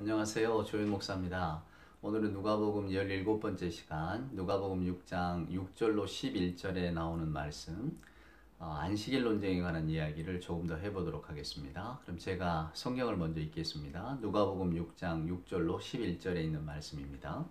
안녕하세요. 조윤 목사입니다. 오늘은 누가복음 17번째 시간, 누가복음 6장 6절로 11절에 나오는 말씀, 안식일 논쟁에 관한 이야기를 조금 더 해보도록 하겠습니다. 그럼 제가 성경을 먼저 읽겠습니다. 누가복음 6장 6절로 11절에 있는 말씀입니다.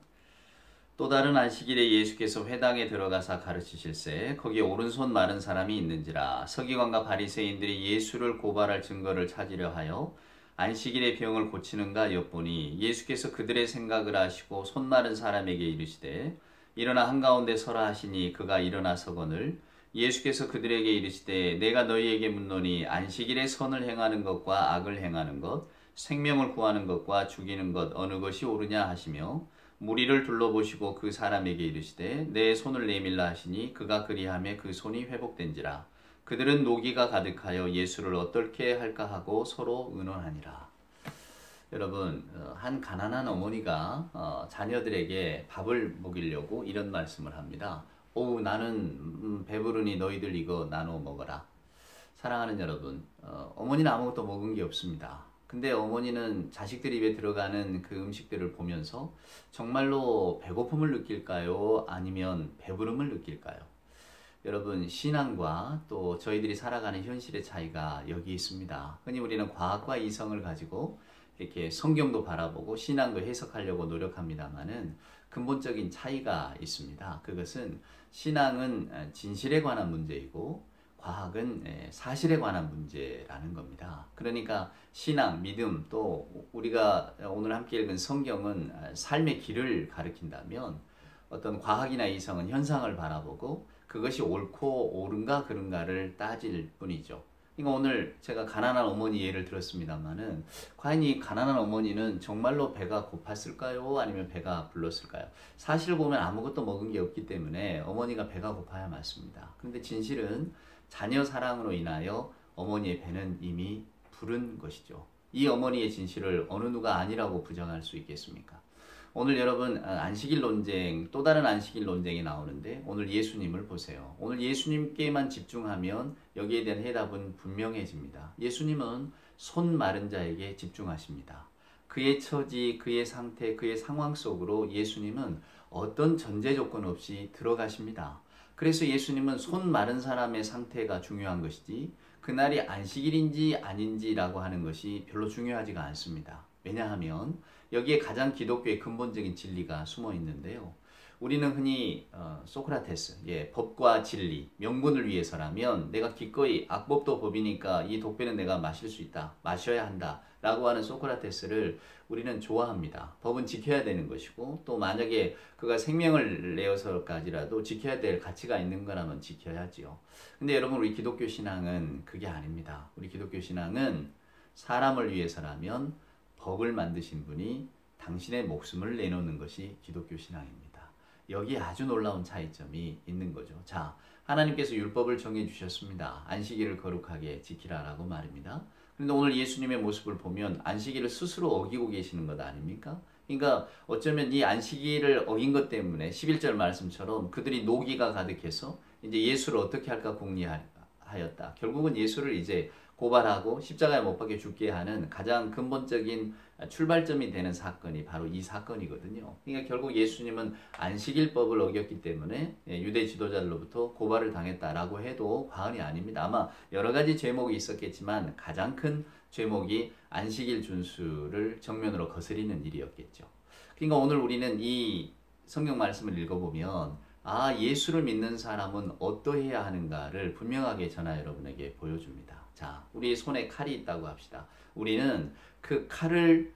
또 다른 안식일에 예수께서 회당에 들어가사 가르치실세 거기 오른손 마른 사람이 있는지라. 서기관과 바리새인들이 예수를 고발할 증거를 찾으려 하여 안식일의 병을 고치는가 엿보니 예수께서 그들의 생각을 아시고 손 마른 사람에게 이르시되 일어나 한가운데 서라 하시니 그가 일어나 서거늘 예수께서 그들에게 이르시되 내가 너희에게 묻노니 안식일에 선을 행하는 것과 악을 행하는 것 생명을 구하는 것과 죽이는 것 어느 것이 옳으냐 하시며 무리를 둘러보시고 그 사람에게 이르시되 내 손을 내밀라 하시니 그가 그리하매 그 손이 회복된지라. 그들은 노기가 가득하여 예수를 어떻게 할까 하고 서로 의논하니라. 여러분, 한 가난한 어머니가 자녀들에게 밥을 먹이려고 이런 말씀을 합니다. 나는 배부르니 너희들 이거 나눠 먹어라. 사랑하는 여러분, 어머니는 아무것도 먹은 게 없습니다. 근데 어머니는 자식들 입에 들어가는 그 음식들을 보면서 정말로 배고픔을 느낄까요? 아니면 배부름을 느낄까요? 여러분, 신앙과 또 저희들이 살아가는 현실의 차이가 여기 있습니다. 흔히 우리는 과학과 이성을 가지고 이렇게 성경도 바라보고 신앙도 해석하려고 노력합니다만은 근본적인 차이가 있습니다. 그것은 신앙은 진실에 관한 문제이고 과학은 사실에 관한 문제라는 겁니다. 그러니까 신앙, 믿음, 또 우리가 오늘 함께 읽은 성경은 삶의 길을 가리킨다면 어떤 과학이나 이성은 현상을 바라보고 그것이 옳고 옳은가 그른가를 따질 뿐이죠. 그러니까 오늘 제가 가난한 어머니 예를 들었습니다만은 과연 이 가난한 어머니는 정말로 배가 고팠을까요? 아니면 배가 불렀을까요? 사실 보면 아무것도 먹은 게 없기 때문에 어머니가 배가 고파야 맞습니다. 그런데 진실은 자녀 사랑으로 인하여 어머니의 배는 이미 부른 것이죠. 이 어머니의 진실을 어느 누가 아니라고 부정할 수 있겠습니까? 오늘 여러분 안식일 논쟁, 또 다른 안식일 논쟁이 나오는데 오늘 예수님을 보세요. 오늘 예수님께만 집중하면 여기에 대한 해답은 분명해집니다. 예수님은 손 마른 자에게 집중하십니다. 그의 처지, 그의 상태, 그의 상황 속으로 예수님은 어떤 전제 조건 없이 들어가십니다. 그래서 예수님은 손 마른 사람의 상태가 중요한 것이지 그날이 안식일인지 아닌지라고 하는 것이 별로 중요하지가 않습니다. 왜냐하면 여기에 가장 기독교의 근본적인 진리가 숨어 있는데요. 우리는 흔히 소크라테스, 법과 진리, 명분을 위해서라면 내가 기꺼이 악법도 법이니까 이 독배는 내가 마실 수 있다, 마셔야 한다 라고 하는 소크라테스를 우리는 좋아합니다. 법은 지켜야 되는 것이고 또 만약에 그가 생명을 내어서까지라도 지켜야 될 가치가 있는 거라면 지켜야지요. 근데 여러분 우리 기독교 신앙은 그게 아닙니다. 우리 기독교 신앙은 사람을 위해서라면 법을 만드신 분이 당신의 목숨을 내놓는 것이 기독교 신앙입니다. 여기에 아주 놀라운 차이점이 있는 거죠. 자, 하나님께서 율법을 정해 주셨습니다. 안식일을 거룩하게 지키라라고 말입니다. 그런데 오늘 예수님의 모습을 보면 안식일을 스스로 어기고 계시는 것 아닙니까? 그러니까 어쩌면 이 안식일을 어긴 것 때문에 11절 말씀처럼 그들이 노기가 가득해서 이제 예수를 어떻게 할까 궁리하였다. 결국은 예수를 이제 고발하고 십자가에 못 박혀 죽게 하는 가장 근본적인 출발점이 되는 사건이 바로 이 사건이거든요. 그러니까 결국 예수님은 안식일법을 어겼기 때문에 유대 지도자들로부터 고발을 당했다라고 해도 과언이 아닙니다. 아마 여러 가지 죄목이 있었겠지만 가장 큰 죄목이 안식일 준수를 정면으로 거스리는 일이었겠죠. 그러니까 오늘 우리는 이 성경 말씀을 읽어보면 예수를 믿는 사람은 어떠해야 하는가를 분명하게 저나 여러분에게 보여줍니다. 자, 우리 손에 칼이 있다고 합시다. 우리는 그 칼을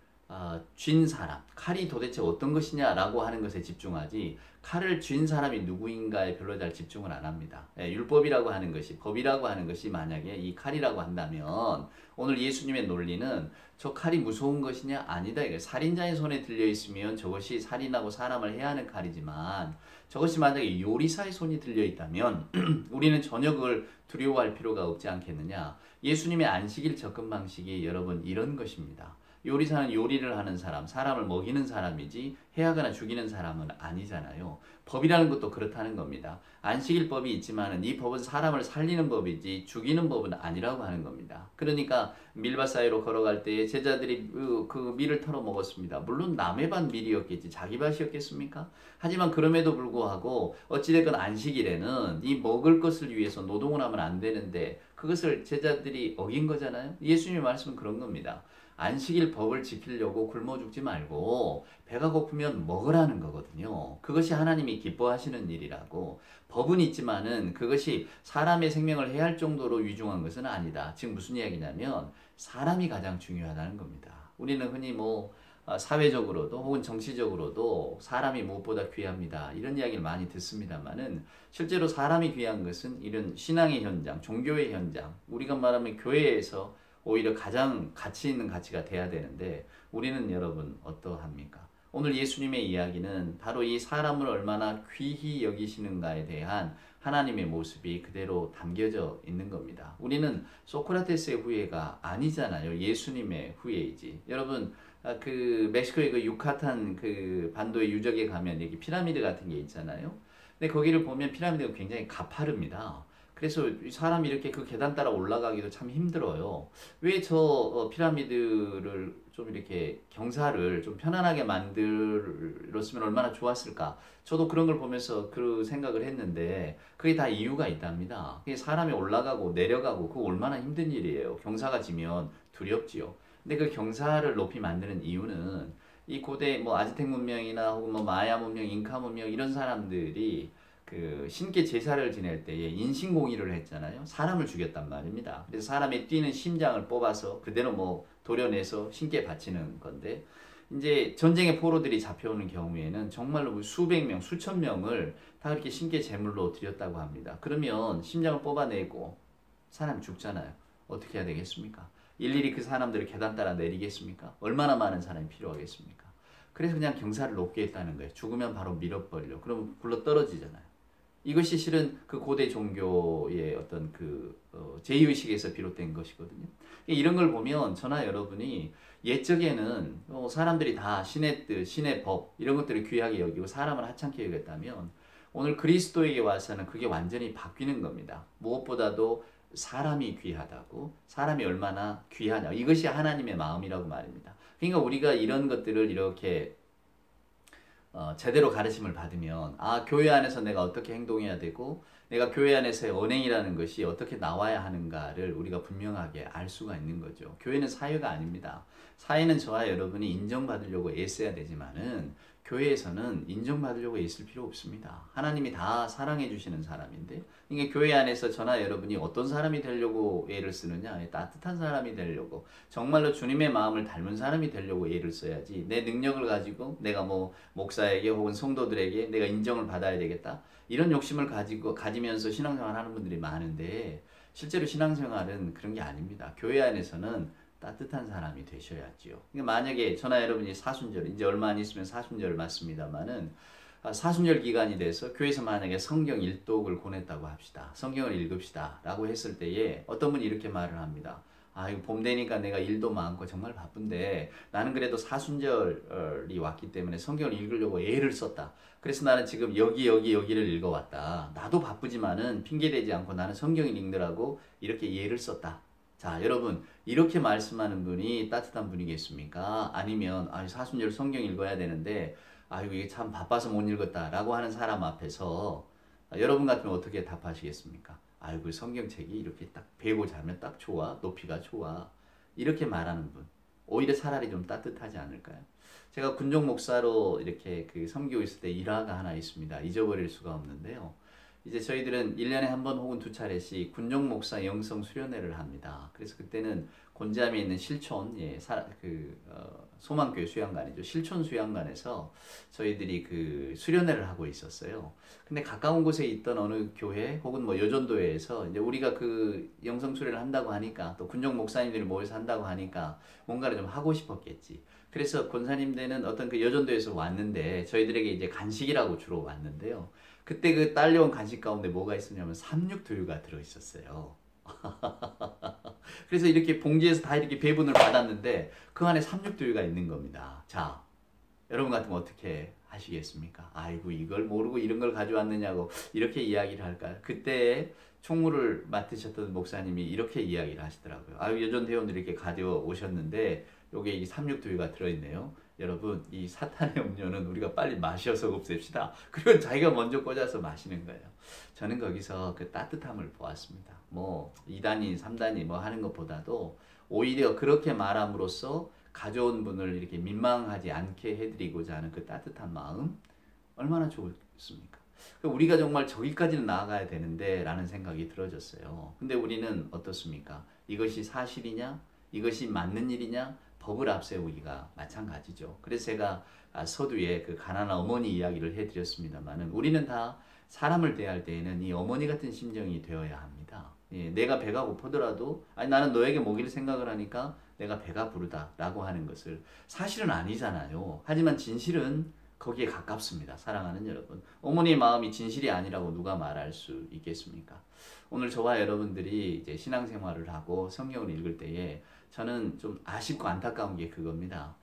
쥔 사람, 칼이 도대체 어떤 것이냐라고 하는 것에 집중하지 칼을 쥔 사람이 누구인가에 별로 잘 집중을 안 합니다. 율법이라고 하는 것이, 법이라고 하는 것이 만약에 이 칼이라고 한다면 오늘 예수님의 논리는 저 칼이 무서운 것이냐? 아니다. 살인자의 손에 들려있으면 저것이 살인하고 사람을 해야 하는 칼이지만 저것이 만약에 요리사의 손이 들려있다면 우리는 전혀 그걸 두려워할 필요가 없지 않겠느냐. 예수님의 안식일 접근 방식이 여러분 이런 것입니다. 요리사는 요리를 하는 사람, 사람을 먹이는 사람이지 해하거나 죽이는 사람은 아니잖아요. 법이라는 것도 그렇다는 겁니다. 안식일법이 있지만은 이 법은 사람을 살리는 법이지 죽이는 법은 아니라고 하는 겁니다. 그러니까 밀밭 사이로 걸어갈 때에 제자들이 그 밀을 털어 먹었습니다. 물론 남의 밭 밀이었겠지 자기 밭이었겠습니까? 하지만 그럼에도 불구하고 어찌됐건 안식일에는 이 먹을 것을 위해서 노동을 하면 안 되는데 그것을 제자들이 어긴 거잖아요. 예수님의 말씀은 그런 겁니다. 안식일 법을 지키려고 굶어 죽지 말고 배가 고프면 먹으라는 거거든요. 그것이 하나님이 기뻐하시는 일이라고. 법은 있지만은 그것이 사람의 생명을 해할 정도로 위중한 것은 아니다. 지금 무슨 이야기냐면 사람이 가장 중요하다는 겁니다. 우리는 흔히 사회적으로도 혹은 정치적으로도 사람이 무엇보다 귀합니다. 이런 이야기를 많이 듣습니다만은 실제로 사람이 귀한 것은 이런 신앙의 현장, 종교의 현장, 우리가 말하면 교회에서 오히려 가장 가치 있는 가치가 돼야 되는데 우리는 여러분 어떠합니까? 오늘 예수님의 이야기는 바로 이 사람을 얼마나 귀히 여기시는가에 대한 하나님의 모습이 그대로 담겨져 있는 겁니다. 우리는 소크라테스의 후예가 아니잖아요. 예수님의 후예이지. 여러분 그 멕시코의 그 유카탄 그 반도의 유적에 가면 여기 피라미드 같은 게 있잖아요. 근데 거기를 보면 피라미드가 굉장히 가파릅니다. 그래서 사람이 이렇게 그 계단 따라 올라가기도 참 힘들어요. 왜 저 피라미드를 좀 이렇게 경사를 좀 편안하게 만들었으면 얼마나 좋았을까? 저도 그런 걸 보면서 그 생각을 했는데 그게 다 이유가 있답니다. 그게 사람이 올라가고 내려가고 그거 얼마나 힘든 일이에요. 경사가 지면 두렵지요. 근데 그 경사를 높이 만드는 이유는 이 고대 아즈텍 문명이나 혹은 마야 문명, 잉카 문명 이런 사람들이 그 신께 제사를 지낼 때에 인신공의를 했잖아요. 사람을 죽였단 말입니다. 그래서 사람의 뛰는 심장을 뽑아서 그대로 도려내서 신께 바치는 건데 이제 전쟁의 포로들이 잡혀오는 경우에는 정말로 수백 명, 수천 명을 다 그렇게 신께 제물로 드렸다고 합니다. 그러면 심장을 뽑아내고 사람이 죽잖아요. 어떻게 해야 되겠습니까? 일일이 그 사람들을 계단 따라 내리겠습니까? 얼마나 많은 사람이 필요하겠습니까? 그래서 그냥 경사를 높게 했다는 거예요. 죽으면 바로 밀어버리려. 그러면 굴러 떨어지잖아요. 이것이 실은 그 고대 종교의 어떤 제의식에서 비롯된 것이거든요. 이런 걸 보면 저나 여러분이 옛적에는 사람들이 다 신의 뜻, 신의 법 이런 것들을 귀하게 여기고 사람을 하찮게 여겼다면 오늘 그리스도에게 와서는 그게 완전히 바뀌는 겁니다. 무엇보다도 사람이 귀하다고, 사람이 얼마나 귀하냐, 이것이 하나님의 마음이라고 말입니다. 그러니까 우리가 이런 것들을 이렇게 제대로 가르침을 받으면 교회 안에서 내가 어떻게 행동해야 되고 내가 교회 안에서의 언행이라는 것이 어떻게 나와야 하는가를 우리가 분명하게 알 수가 있는 거죠. 교회는 사회가 아닙니다. 사회는 저와 여러분이 인정받으려고 애써야 되지만은 교회에서는 인정받으려고 애쓸 필요 없습니다. 하나님이 다 사랑해 주시는 사람인데 그러니까 교회 안에서 저나 여러분이 어떤 사람이 되려고 애를 쓰느냐, 따뜻한 사람이 되려고 정말로 주님의 마음을 닮은 사람이 되려고 애를 써야지 내 능력을 가지고 내가 목사에게 혹은 성도들에게 내가 인정을 받아야 되겠다 이런 욕심을 가지면서 신앙생활 하는 분들이 많은데 실제로 신앙생활은 그런 게 아닙니다. 교회 안에서는 따뜻한 사람이 되셔야지요. 그러니까 만약에 저나 여러분이 사순절, 이제 얼마 안 있으면 사순절 맞습니다만은 사순절 기간이 돼서 교회에서 만약에 성경 일독을 권했다고 합시다. 성경을 읽읍시다 라고 했을 때에 어떤 분이 이렇게 말을 합니다. 이거 봄 되니까 내가 일도 많고 정말 바쁜데 나는 그래도 사순절이 왔기 때문에 성경을 읽으려고 애를 썼다. 그래서 나는 지금 여기를 읽어왔다. 나도 바쁘지만은 핑계대지 않고 나는 성경을 읽느라고 이렇게 애를 썼다. 자, 여러분 이렇게 말씀하는 분이 따뜻한 분이겠습니까? 아니면 사순절 성경 읽어야 되는데 이게 참 바빠서 못 읽었다 라고 하는 사람 앞에서 여러분 같으면 어떻게 답하시겠습니까? 아이고 성경책이 이렇게 딱 베고 자면 딱 좋아, 높이가 좋아 이렇게 말하는 분 오히려 차라리 좀 따뜻하지 않을까요? 제가 군종 목사로 이렇게 섬기고 있을 때 일화가 하나 있습니다. 잊어버릴 수가 없는데요. 이제 저희들은 1년에 한 번 혹은 2차례씩 군종 목사 영성 수련회를 합니다. 그래서 그때는 곤지암에 있는 실촌, 소망교회 수양관이죠. 실촌 수양관에서 저희들이 수련회를 하고 있었어요. 근데 가까운 곳에 있던 어느 교회 혹은 여전도회에서 이제 우리가 영성 수련을 한다고 하니까 또 군종 목사님들이 모여서 한다고 하니까 뭔가를 좀 하고 싶었겠지. 그래서 권사님들은 어떤 여전도에서 왔는데 저희들에게 이제 간식이라고 주로 왔는데요. 그때 딸려온 간식 가운데 뭐가 있었냐면 삼육두유가 들어있었어요. 그래서 이렇게 봉지에서 다 이렇게 배분을 받았는데 그 안에 삼육두유가 있는 겁니다. 자, 여러분 같으면 어떻게 하시겠습니까? 아이고 이걸 모르고 이런 걸 가져왔느냐고 이렇게 이야기를 할까요? 그때 총무를 맡으셨던 목사님이 이렇게 이야기를 하시더라고요. 여전 회원들이 이렇게 가져오셨는데 요게 이 삼육두유가 들어있네요. 여러분 이 사탄의 음료는 우리가 빨리 마셔서 없앱시다. 그리고 자기가 먼저 꽂아서 마시는 거예요. 저는 거기서 그 따뜻함을 보았습니다. 뭐 2단위 3단위 뭐 하는 것보다도 오히려 그렇게 말함으로써 가져온 분을 이렇게 민망하지 않게 해드리고자 하는 그 따뜻한 마음 얼마나 좋습니까? 우리가 정말 저기까지는 나아가야 되는데 라는 생각이 들어졌어요. 근데 우리는 어떻습니까? 이것이 사실이냐? 이것이 맞는 일이냐? 법을 앞세우기가 마찬가지죠. 그래서 제가 서두에 그 가난한 어머니 이야기를 해드렸습니다만은 우리는 다 사람을 대할 때에는 이 어머니 같은 심정이 되어야 합니다. 예, 내가 배가 고프더라도 나는 너에게 먹일 생각을 하니까 내가 배가 부르다 라고 하는 것을 사실은 아니잖아요. 하지만 진실은 거기에 가깝습니다. 사랑하는 여러분. 어머니의 마음이 진실이 아니라고 누가 말할 수 있겠습니까? 오늘 저와 여러분들이 이제 신앙생활을 하고 성경을 읽을 때에 저는 좀 아쉽고 안타까운 게 그겁니다.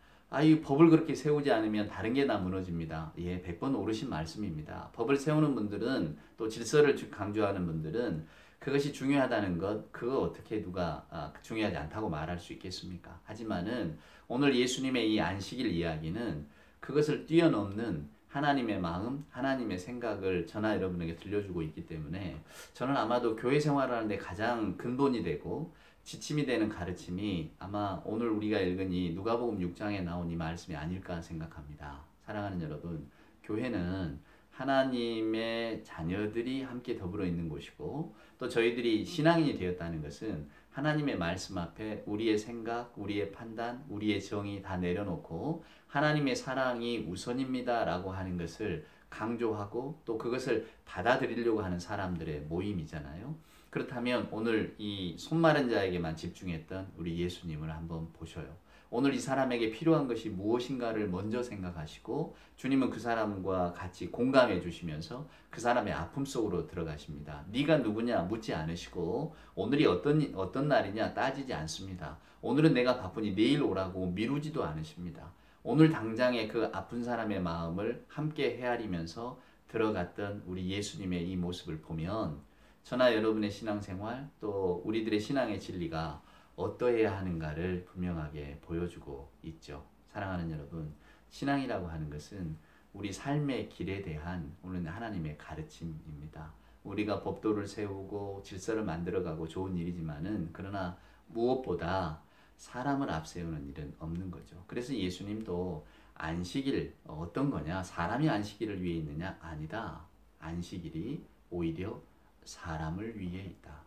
이 법을 그렇게 세우지 않으면 다른 게 다 무너집니다. 예, 100번 오르신 말씀입니다. 법을 세우는 분들은 또 질서를 강조하는 분들은 그것이 중요하다는 것, 그거 어떻게 누가 중요하지 않다고 말할 수 있겠습니까? 하지만은 오늘 예수님의 이 안식일 이야기는 그것을 뛰어넘는 하나님의 마음, 하나님의 생각을 저나 여러분에게 들려주고 있기 때문에 저는 아마도 교회 생활을 하는데 가장 근본이 되고 지침이 되는 가르침이 아마 오늘 우리가 읽은 이 누가복음 6장에 나온 이 말씀이 아닐까 생각합니다. 사랑하는 여러분, 교회는 하나님의 자녀들이 함께 더불어 있는 곳이고 또 저희들이 신앙인이 되었다는 것은 하나님의 말씀 앞에 우리의 생각, 우리의 판단, 우리의 정의 다 내려놓고 하나님의 사랑이 우선입니다 라고 하는 것을 강조하고 또 그것을 받아들이려고 하는 사람들의 모임이잖아요. 그렇다면 오늘 이 손마른 자에게만 집중했던 우리 예수님을 한번 보셔요. 오늘 이 사람에게 필요한 것이 무엇인가를 먼저 생각하시고 주님은 그 사람과 같이 공감해 주시면서 그 사람의 아픔 속으로 들어가십니다. 네가 누구냐 묻지 않으시고 오늘이 어떤 날이냐 따지지 않습니다. 오늘은 내가 바쁘니 내일 오라고 미루지도 않으십니다. 오늘 당장의 그 아픈 사람의 마음을 함께 헤아리면서 들어갔던 우리 예수님의 이 모습을 보면 저나 여러분의 신앙생활 또 우리들의 신앙의 진리가 어떠해야 하는가를 분명하게 보여주고 있죠. 사랑하는 여러분, 신앙이라고 하는 것은 우리 삶의 길에 대한 오늘 하나님의 가르침입니다. 우리가 법도를 세우고 질서를 만들어가고 좋은 일이지만은 그러나 무엇보다 사람을 앞세우는 일은 없는 거죠. 그래서 예수님도 안식일 어떤 거냐? 사람이 안식일을 위해 있느냐? 아니다. 안식일이 오히려 사람을 위해 있다.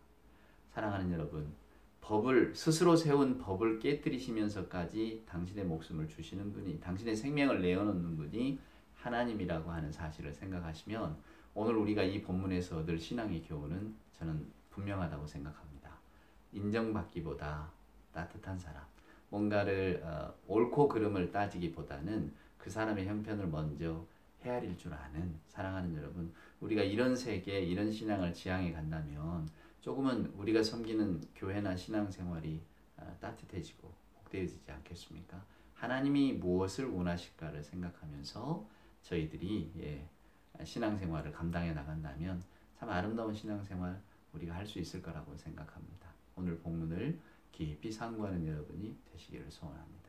사랑하는 여러분, 스스로 세운 법을 깨뜨리시면서까지 당신의 목숨을 주시는 분이, 당신의 생명을 내어놓는 분이 하나님이라고 하는 사실을 생각하시면 오늘 우리가 이 본문에서 얻을 신앙의 교훈은 저는 분명하다고 생각합니다. 인정받기보다 따뜻한 사람, 뭔가를 옳고 그름을 따지기보다는 그 사람의 형편을 먼저 헤아릴 줄 아는 사랑하는 여러분, 우리가 이런 세계, 이런 신앙을 지향해 간다면 조금은 우리가 섬기는 교회나 신앙생활이 따뜻해지고 복되어지지 않겠습니까? 하나님이 무엇을 원하실까를 생각하면서 저희들이 신앙생활을 감당해 나간다면 참 아름다운 신앙생활 우리가 할 수 있을 거라고 생각합니다. 오늘 본문을 깊이 상고하는 여러분이 되시기를 소원합니다.